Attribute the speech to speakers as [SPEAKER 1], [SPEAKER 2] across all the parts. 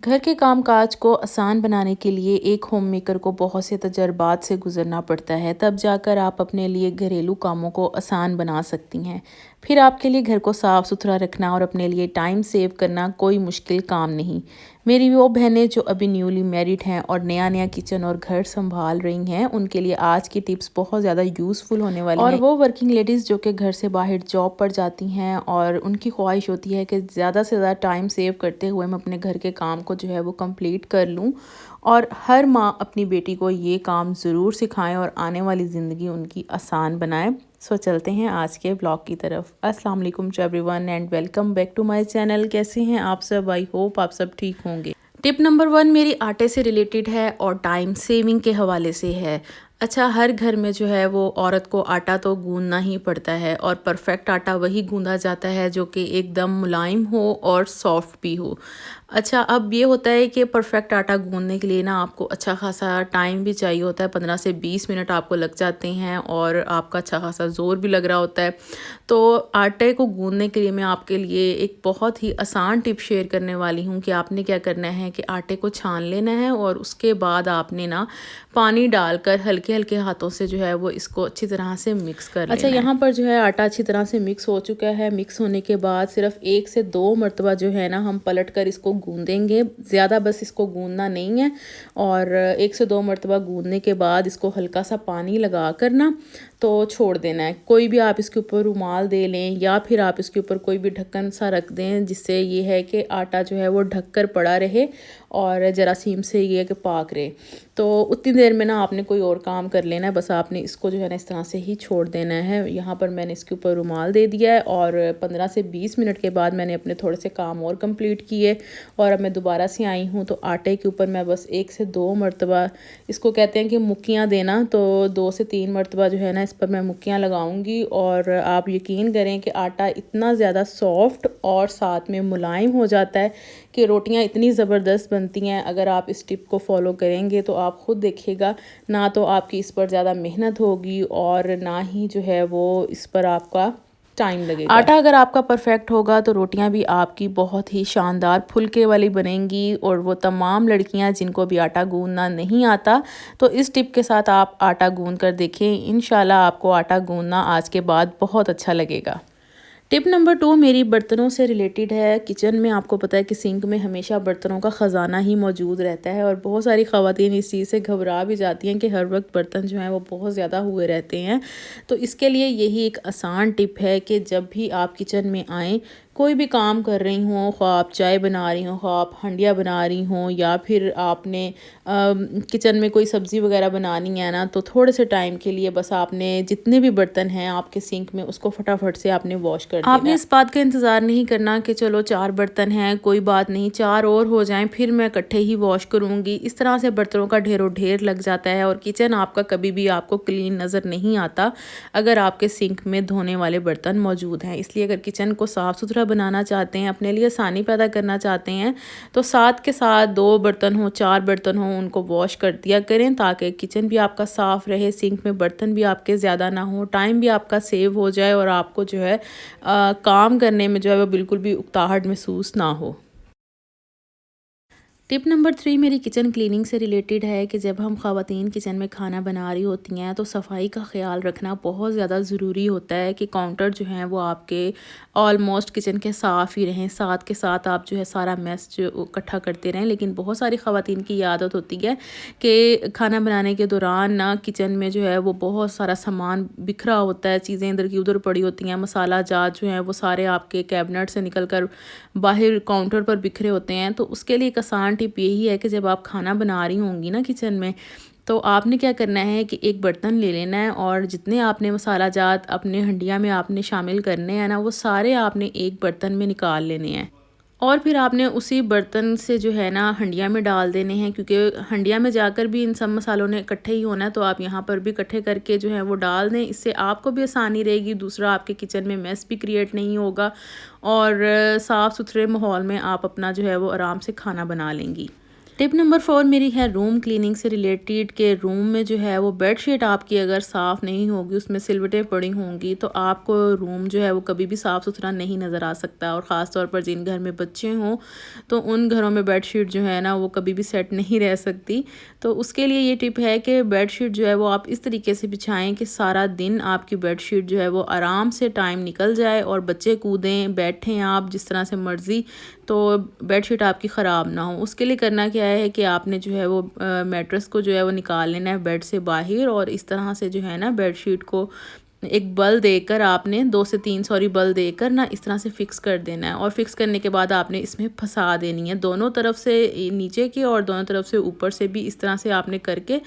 [SPEAKER 1] घर के कामकाज को आसान बनाने के लिए एक होम मेकर को बहुत से तजर्बात से गुजरना पड़ता है, तब जाकर आप अपने लिए घरेलू कामों को आसान बना सकती हैं। फिर आपके लिए घर को साफ़ सुथरा रखना और अपने लिए टाइम सेव करना कोई मुश्किल काम नहीं। मेरी वो बहनें जो अभी न्यूली मैरिड हैं और नया नया किचन और घर संभाल रही हैं, उनके लिए आज की टिप्स बहुत ज़्यादा यूज़फुल होने वाली हैं। और वो वर्किंग लेडीज़ जो कि घर से बाहर जॉब पर जाती हैं और उनकी ख्वाहिश होती है कि ज़्यादा से ज़्यादा टाइम सेव करते हुए मैं अपने घर के काम को जो है वो कंप्लीट कर लूँ। और हर माँ अपनी बेटी को ये काम ज़रूर सिखाएं और आने वाली ज़िंदगी उनकी आसान बनाएं। सो चलते हैं आज के ब्लॉग की तरफ। अस्सलाम वालेकुम to everyone and welcome back to my channel. कैसे हैं आप सब? आई होप आप सब ठीक होंगे। टिप नंबर 1 मेरी आटे से रिलेटेड है और टाइम सेविंग के हवाले से है। अच्छा, हर घर में जो है वो औरत को आटा तो गूंदना ही पड़ता है और परफेक्ट आटा वही गूंदा जाता है जो कि एकदम मुलायम हो और सॉफ्ट भी हो। अच्छा, अब ये होता है कि परफेक्ट आटा गूंदने के लिए ना आपको अच्छा खासा टाइम भी चाहिए होता है। 15 से 20 मिनट आपको लग जाते हैं और आपका अच्छा खासा ज़ोर भी लग रहा होता है। तो आटे को गूंदने के लिए मैं आपके लिए एक बहुत ही आसान टिप शेयर करने वाली हूँ कि आपने क्या करना है कि आटे को छान लेना है और उसके बाद आपने ना पानी डालकर हल्के हल्के हाथों से जो है वो इसको अच्छी तरह से मिक्स कर लेना है। अच्छा, यहाँ पर जो है आटा अच्छी तरह से मिक्स हो चुका है। मिक्स होने के बाद सिर्फ 1 से 2 मरतबा जो है ना हम पलट कर इसको गूंदेंगे, ज़्यादा बस इसको गूंदना नहीं है। और 1 से 2 मरतबा गूंदने के बाद इसको हल्का सा पानी लगा कर ना तो छोड़ देना है। कोई भी आप इसके ऊपर रुमाल दे लें या फिर आप इसके ऊपर कोई भी ढक्कन सा रख दें, जिससे ये है कि आटा जो है वो ढक कर पड़ा रहे और जरासीम से ये है कि पाक रहे। तो उतनी देर में ना आपने कोई और काम कर लेना है, बस आपने इसको जो है ना इस तरह से ही छोड़ देना है। यहाँ पर मैंने इसके ऊपर रुमाल दे दिया है और 15 से 20 मिनट के बाद मैंने अपने थोड़े से काम और कंप्लीट किए और अब मैं दोबारा से आई हूँ। तो आटे के ऊपर मैं बस 1 से 2 मरतबा, इसको कहते हैं कि मुक्कियाँ देना, तो 2 से 3 मरतबा जो है ना इस पर मैं मुक्कियाँ लगाऊंगी। और आप यकीन करें कि आटा इतना ज़्यादा सॉफ्ट और साथ में मुलायम हो जाता है कि रोटियां इतनी ज़बरदस्त बनती हैं। अगर आप इस टिप को फॉलो करेंगे तो आप ख़ुद देखिएगा, ना तो आपकी इस पर ज़्यादा मेहनत होगी और ना ही जो है वो इस पर आपका टाइम लगेगा। आटा अगर आपका परफेक्ट होगा तो रोटियां भी आपकी बहुत ही शानदार फुलके वाली बनेंगी। और वो तमाम लड़कियां जिनको भी आटा गूंदना नहीं आता, तो इस टिप के साथ आप आटा गूंद कर देखें। इंशाल्लाह आपको आटा गूंदना आज के बाद बहुत अच्छा लगेगा। टिप नंबर 2 मेरी बर्तनों से रिलेटेड है। किचन में आपको पता है कि सिंक में हमेशा बर्तनों का ख़जाना ही मौजूद रहता है और बहुत सारी ख़वातीन इस चीज़ से घबरा भी जाती हैं कि हर वक्त बर्तन जो हैं वो बहुत ज़्यादा हुए रहते हैं। तो इसके लिए यही एक आसान टिप है कि जब भी आप किचन में आएँ, कोई भी काम कर रही हों, ख्वाह आप चाय बना रही हों, ख्वाह आप हंडिया बना रही हों या फिर आपने किचन में कोई सब्ज़ी वगैरह बनानी है ना, तो थोड़े से टाइम के लिए बस आपने जितने भी बर्तन हैं आपके सिंक में उसको फटाफट से आपने वॉश कर देना। आपने इस बात का इंतज़ार नहीं करना कि चलो 4 बर्तन हैं, कोई बात नहीं 4 और हो जाएं फिर मैं इकट्ठे ही वॉश करूँगी। इस तरह से बर्तनों का ढेरों ढेर लग जाता है और किचन आपका कभी भी आपको क्लीन नज़र नहीं आता अगर आपके सिंक में धोने वाले बर्तन मौजूद हैं। इसलिए अगर किचन को साफ़ सुथरा बनाना चाहते हैं, अपने लिए आसानी पैदा करना चाहते हैं, तो साथ के साथ 2 बर्तन हो 4 बर्तन हो उनको वॉश कर दिया करें ताकि किचन भी आपका साफ़ रहे, सिंक में बर्तन भी आपके ज़्यादा ना हो, टाइम भी आपका सेव हो जाए और आपको जो है काम करने में जो है वो बिल्कुल भी उकताहट महसूस ना हो। टिप नंबर 3 मेरी किचन क्लीनिंग से रिलेटेड है कि जब हम ख़वातीन किचन में खाना बना रही होती हैं तो सफाई का ख्याल रखना बहुत ज़्यादा ज़रूरी होता है कि काउंटर जो हैं वो आपके ऑलमोस्ट किचन के साफ़ ही रहें, साथ के साथ आप जो है सारा मेस जो इकट्ठा करते रहें। लेकिन बहुत सारी ख़वातीन की ये आदत होती है कि खाना बनाने के दौरान ना किचन में जो है वो बहुत सारा सामान बिखरा होता है, चीज़ें इधर की उधर पड़ी होती हैं, मसाला जात जो हैं वो सारे आपके कैबिनेट से निकल कर बाहर काउंटर पर बिखरे होते हैं। तो उसके लिए एक आसान टिप यही है कि जब आप खाना बना रही होंगी ना किचन में, तो आपने क्या करना है कि एक बर्तन ले लेना है और जितने आपने मसाला जात अपने हंडिया में आपने शामिल करने हैं ना, वो सारे आपने एक बर्तन में निकाल लेने हैं और फिर आपने उसी बर्तन से जो है ना हंडिया में डाल देने हैं, क्योंकि हंडिया में जाकर भी इन सब मसालों ने इकट्ठे ही होना है। तो आप यहाँ पर भी इकट्ठे करके जो है वो डाल दें, इससे आपको भी आसानी रहेगी, दूसरा आपके किचन में मेस भी क्रिएट नहीं होगा और साफ़ सुथरे माहौल में आप अपना जो है वो आराम से खाना बना लेंगी। टिप नंबर 4 मेरी है रूम क्लीनिंग से रिलेटेड, के रूम में जो है वो बेडशीट आपकी अगर साफ़ नहीं होगी, उसमें सिलवटें पड़ी होंगी, तो आपको रूम जो है वो कभी भी साफ़ सुथरा नहीं नज़र आ सकता। और ख़ास तौर पर जिन घर में बच्चे हों तो उन घरों में बेडशीट जो है ना वो कभी भी सेट नहीं रह सकती। तो उसके लिए ये टिप है कि बेडशीट जो है वो आप इस तरीके से बिछाएँ कि सारा दिन आपकी बेडशीट जो है वो आराम से टाइम निकल जाए और बच्चे कूदें बैठें आप जिस तरह से मर्ज़ी, तो बेडशीट आपकी ख़राब ना हो। उसके लिए करना क्या है कि आपने जो है वो मैट्रेस को जो है वो निकाल लेना है बेड से बाहर, और इस तरह से जो है ना बेडशीट को एक बल देकर आपने 2 से 3 बल देकर ना इस तरह से फिक्स कर देना है। और फिक्स करने के बाद आपने इसमें फंसा देनी है दोनों तरफ से, नीचे की और दोनों तरफ से ऊपर से भी, इस तरह से आपने करके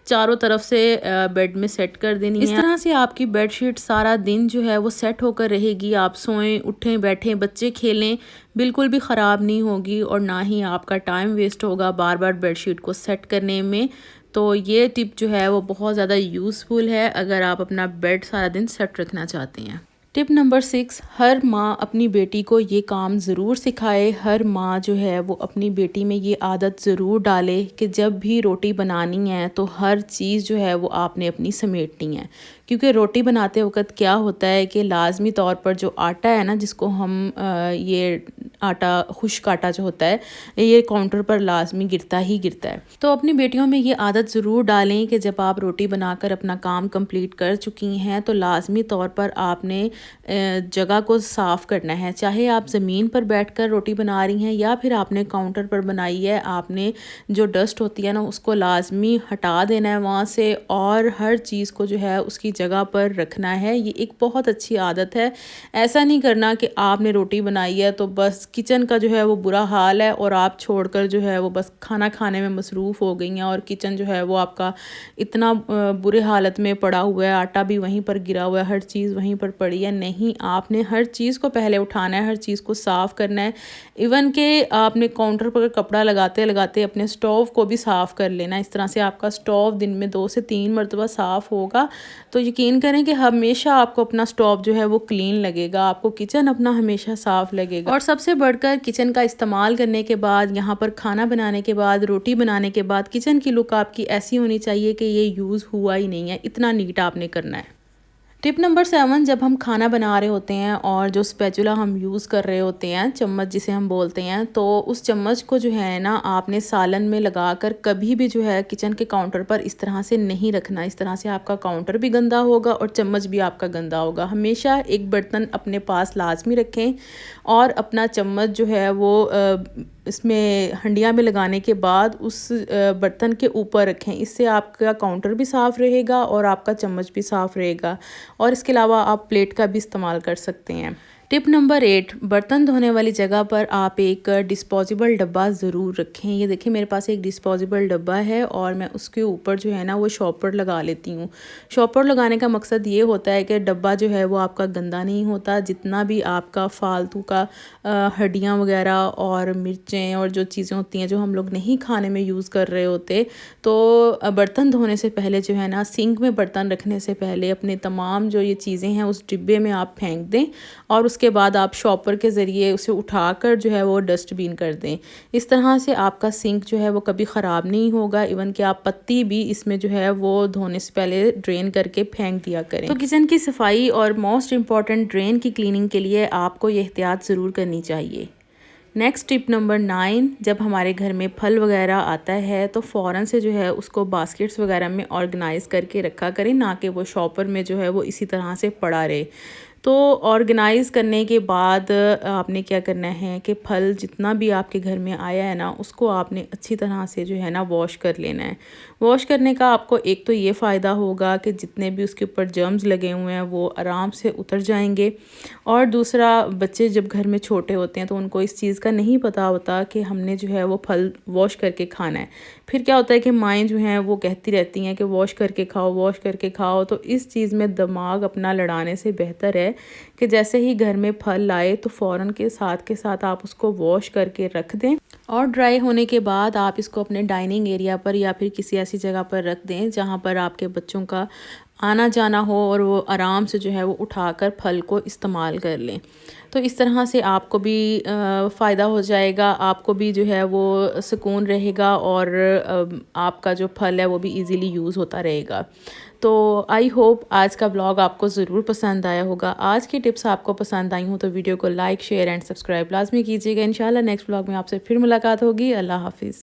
[SPEAKER 1] चारों तरफ से बेड में सेट कर देनी है। इस तरह से आपकी बेडशीट सारा दिन जो है वो सेट होकर रहेगी। आप सोएं उठें बैठें बच्चे खेलें, बिल्कुल भी ख़राब नहीं होगी और ना ही आपका टाइम वेस्ट होगा बार बार बेडशीट को सेट करने में। तो ये टिप जो है वो बहुत ज़्यादा यूज़फुल है अगर आप अपना बेड सारा दिन सेट रखना चाहते हैं। टिप नंबर 6, हर माँ अपनी बेटी को ये काम ज़रूर सिखाए। हर माँ जो है वो अपनी बेटी में ये आदत ज़रूर डाले कि जब भी रोटी बनानी है तो हर चीज़ जो है वो आपने अपनी समेटनी है। क्योंकि रोटी बनाते वक्त क्या होता है कि लाजमी तौर पर जो आटा है ना, जिसको हम ये आटा खुश्क आटा जो होता है ये काउंटर पर लाजमी गिरता ही गिरता है। तो अपनी बेटियों में ये आदत ज़रूर डालें कि जब आप रोटी बनाकर अपना काम कंप्लीट कर चुकी हैं तो लाजमी तौर पर आपने जगह को साफ़ करना है। चाहे आप ज़मीन पर बैठकर रोटी बना रही हैं या फिर आपने काउंटर पर बनाई है, आपने जो डस्ट होती है ना उसको लाजमी हटा देना है वहाँ से और हर चीज़ को जो है उसकी जगह पर रखना है। ये एक बहुत अच्छी आदत है। ऐसा नहीं करना कि आपने रोटी बनाई है तो बस किचन का जो है वो बुरा हाल है और आप छोड़कर जो है वो बस खाना खाने में मसरूफ़ हो गई हैं और किचन जो है वो आपका इतना बुरे हालत में पड़ा हुआ है, आटा भी वहीं पर गिरा हुआ है, हर चीज़ वहीं पर पड़ी है। नहीं, आपने हर चीज़ को पहले उठाना है, हर चीज़ को साफ़ करना है। इवन के आपने काउंटर पर कपड़ा लगाते लगाते अपने स्टोव को भी साफ़ कर लेना है। इस तरह से आपका स्टोव दिन में 2 से 3 मरतबा साफ़ होगा तो यकीन करें कि हमेशा आपको अपना स्टोव जो है वो क्लीन लगेगा, आपको किचन अपना हमेशा साफ़ लगेगा। और सबसे बढ़कर किचन का इस्तेमाल करने के बाद, यहाँ पर खाना बनाने के बाद, रोटी बनाने के बाद किचन की लुक आपकी ऐसी होनी चाहिए कि ये यूज़ हुआ ही नहीं है, इतना नीट आपने करना है। टिप नंबर 7, जब हम खाना बना रहे होते हैं और जो स्पैचुला हम यूज़ कर रहे होते हैं, चम्मच जिसे हम बोलते हैं, तो उस चम्मच को जो है ना आपने सालन में लगाकर कभी भी जो है किचन के काउंटर पर इस तरह से नहीं रखना। इस तरह से आपका काउंटर भी गंदा होगा और चम्मच भी आपका गंदा होगा। हमेशा एक बर्तन अपने पास लाजमी रखें और अपना चम्मच जो है वो इसमें हंडिया में लगाने के बाद उस बर्तन के ऊपर रखें। इससे आपका काउंटर भी साफ़ रहेगा और आपका चम्मच भी साफ़ रहेगा और इसके अलावा आप प्लेट का भी इस्तेमाल कर सकते हैं। टिप नंबर 8, बर्तन धोने वाली जगह पर आप एक डिस्पोजेबल डब्बा ज़रूर रखें। ये देखिए मेरे पास एक डिस्पोजेबल डब्बा है और मैं उसके ऊपर जो है ना वो शॉपर लगा लेती हूँ। शॉपर लगाने का मकसद ये होता है कि डब्बा जो है वो आपका गंदा नहीं होता। जितना भी आपका फालतू का हड्डियाँ वगैरह और मिर्चें और जो चीज़ें होती हैं जो हम लोग नहीं खाने में यूज़ कर रहे होते, तो बर्तन धोने से पहले जो है ना सिंक में बर्तन रखने से पहले अपने तमाम जो ये चीज़ें हैं उस डिब्बे में आप फेंक दें और उसके बाद आप शॉपर के ज़रिए उसे उठाकर जो है वो डस्टबिन कर दें। इस तरह से आपका सिंक जो है वो कभी ख़राब नहीं होगा। इवन कि आप पत्ती भी इसमें जो है वो धोने से पहले ड्रेन करके फेंक दिया करें। तो किचन की सफाई और मोस्ट इम्पॉर्टेंट ड्रेन की क्लीनिंग के लिए आपको ये एहतियात ज़रूर करनी चाहिए। नेक्स्ट टिप नंबर 9, जब हमारे घर में फल वगैरह आता है तो फ़ौरन से जो है उसको बास्केट्स वगैरह में ऑर्गेनाइज़ करके रखा करें, ना कि वो शॉपर में जो है वो इसी तरह से पड़ा रहे। तो ऑर्गेनाइज़ करने के बाद आपने क्या करना है कि फल जितना भी आपके घर में आया है ना उसको आपने अच्छी तरह से जो है ना वॉश कर लेना है। वॉश करने का आपको एक तो ये फ़ायदा होगा कि जितने भी उसके ऊपर जर्म्स लगे हुए हैं वो आराम से उतर जाएंगे और दूसरा बच्चे जब घर में छोटे होते हैं तो उनको इस चीज़ का नहीं पता होता कि हमने जो है वो फल वॉश करके खाना है। फिर क्या होता है कि माएँ जो हैं वो कहती रहती हैं कि वॉश करके खाओ, वॉश करके खाओ। तो इस चीज़ में दिमाग अपना लड़ाने से बेहतर है कि जैसे ही घर में फल लाए तो फ़ौरन के साथ आप उसको वॉश करके रख दें और ड्राई होने के बाद आप इसको अपने डाइनिंग एरिया पर या फिर किसी ऐसी जगह पर रख दें जहाँ पर आपके बच्चों का आना जाना हो और वो आराम से जो है वो उठाकर फल को इस्तेमाल कर लें। तो इस तरह से आपको भी फ़ायदा हो जाएगा, आपको भी जो है वो सुकून रहेगा और आपका जो फल है वो भी इजीली यूज़ होता रहेगा। तो आई होप आज का ब्लॉग आपको ज़रूर पसंद आया होगा। आज की टिप्स आपको पसंद आई हों तो वीडियो को लाइक, शेयर एंड सब्सक्राइब लाज़मी कीजिएगा। इंशाल्लाह नेक्स्ट ब्लॉग में आपसे फिर मुलाकात होगी। अल्लाह हाफ़िज़।